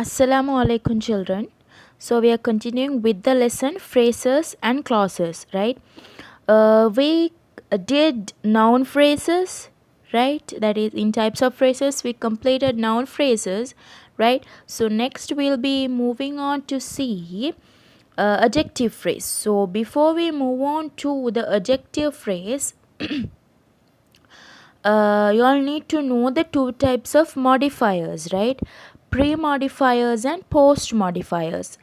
Assalamu alaikum, children. So we are continuing with the lesson phrases and clauses, right? We did noun phrases, right? That is, in types of phrases, we completed noun phrases, right? So next we'll be moving on to see adjective phrase. So before we move on to the adjective phrase, you all need to know the two types of modifiers, right? Pre modifiers and post modifiers.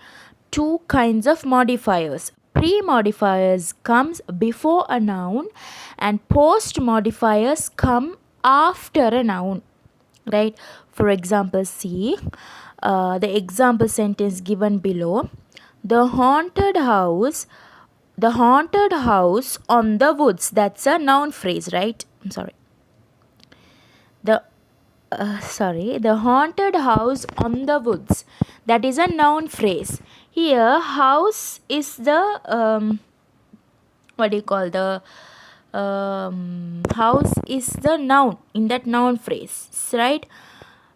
Two kinds of modifiers. Pre modifiers comes before a noun and post modifiers come after a noun, right? For example, see the example sentence given below. The haunted house, the haunted house on the woods. That's a noun phrase, right? I'm sorry. The haunted house on the woods, that is a noun phrase. Here house is the what do you call the house is the noun in that noun phrase, right?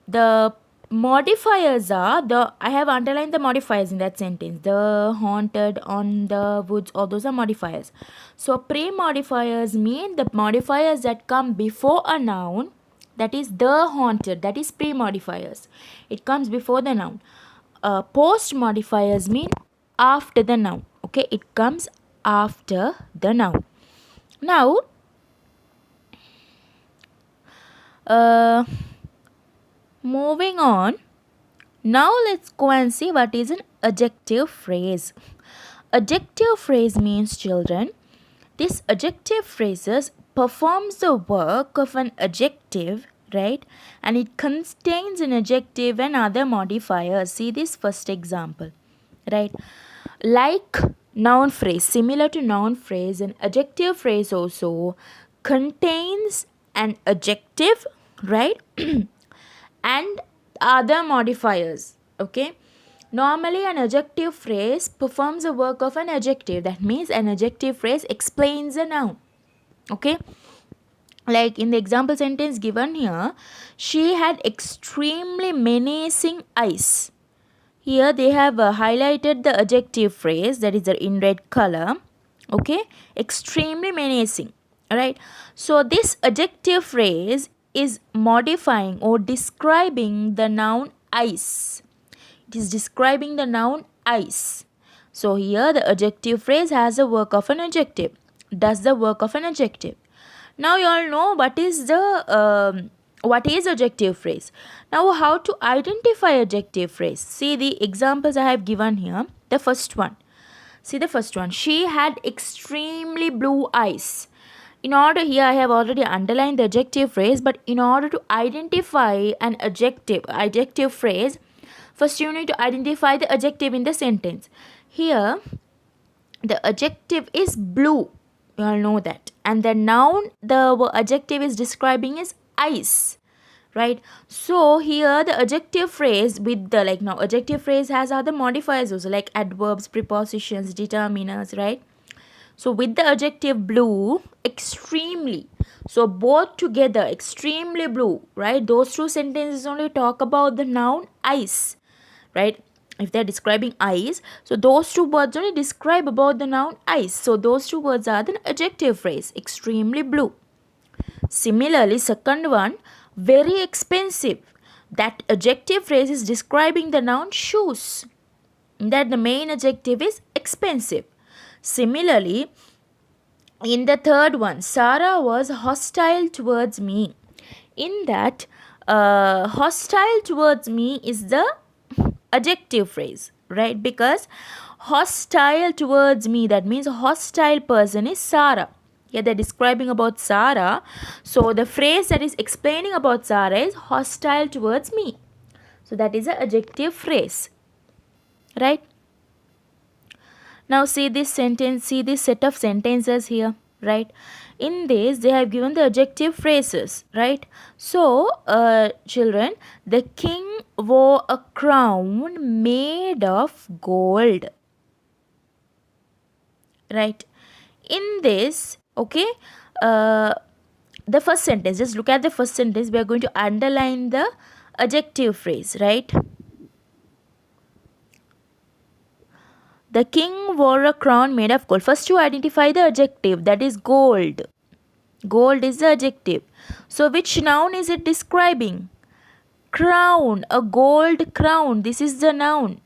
The modifiers are the I have underlined the modifiers in that sentence. The haunted, on the woods, all those are modifiers. So pre modifiers mean the modifiers that come before a noun, that is the haunted, that is pre modifiers. It comes before the noun. Post modifiers mean after the noun. Okay, it comes after the noun. Now, moving on. Now let's go and see what is an adjective phrase. Adjective phrase means, children, this adjective phrases performs the work of an adjective, right? And it contains an adjective and other modifiers. See this first example, right? Like noun phrase, similar to noun phrase, an adjective phrase also contains an adjective, right? And other modifiers. Okay, normally an adjective phrase performs the work of an adjective. That means an adjective phrase explains a noun. Okay, like in the example sentence given here, she had extremely menacing eyes. Here they have highlighted the adjective phrase, that is in red color. Okay, extremely menacing, right? So this adjective phrase is modifying or describing the noun eyes. It is describing the noun eyes. So here the adjective phrase has the work of an adjective, does the work of an adjective. Now you all know what is adjective phrase. Now how to identify adjective phrase. See the examples I have given here. The first one. See the first one. She had extremely blue eyes. In order, here I have already underlined the adjective phrase, but in order to identify an adjective phrase, first you need to identify the adjective in the sentence. Here the adjective is blue. You all know that. And the noun the adjective is describing is eyes, right? So here the adjective phrase with the now adjective phrase has other modifiers also, like adverbs, prepositions, determiners, right? So with the adjective blue, extremely, so both together, extremely blue, right? Those two sentences only talk about the noun eyes, right? If they're describing eyes, so those two words only describe about the noun eyes. So those two words are the adjective phrase, extremely blue. Similarly, second one, very expensive. That adjective phrase is describing the noun shoes. That the main adjective is expensive. Similarly, in the third one, Sarah was hostile towards me. In that, hostile towards me is the adjective phrase, right? Because hostile towards me, that means hostile person is Sarah. Yeah, they're describing about Sarah. So the phrase that is explaining about Sarah is hostile towards me. So that is an adjective phrase, right? Now see this sentence, see this set of sentences here, right? In this they have given the adjective phrases, right? So children, the king wore a crown made of gold, right? In this, okay, the first sentence, just look at the first sentence. We are going to underline the adjective phrase, right? The king wore a crown made of gold. First, you identify the adjective, that is gold. Gold is the adjective. So, which noun is it describing? Crown, a gold crown. This is the noun.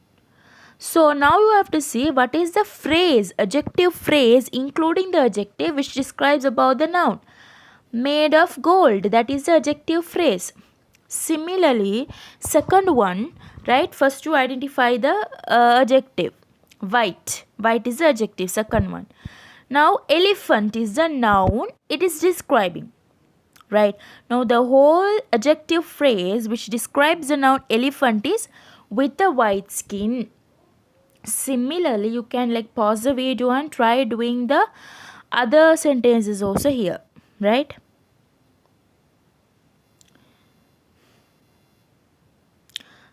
So, now you have to see what is the phrase, adjective phrase, including the adjective which describes about the noun. Made of gold, that is the adjective phrase. Similarly, second one, right? First, you identify the adjective. White. White is the adjective, second one. Now, elephant is the noun it is describing. Right. Now, the whole adjective phrase which describes the noun elephant is with the white skin. Similarly, you can like pause the video and try doing the other sentences also here. Right.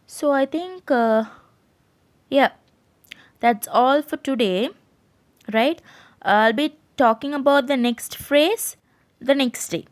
So, I think, yeah, that's all for today. Right. I'll be talking about the next phrase the next day.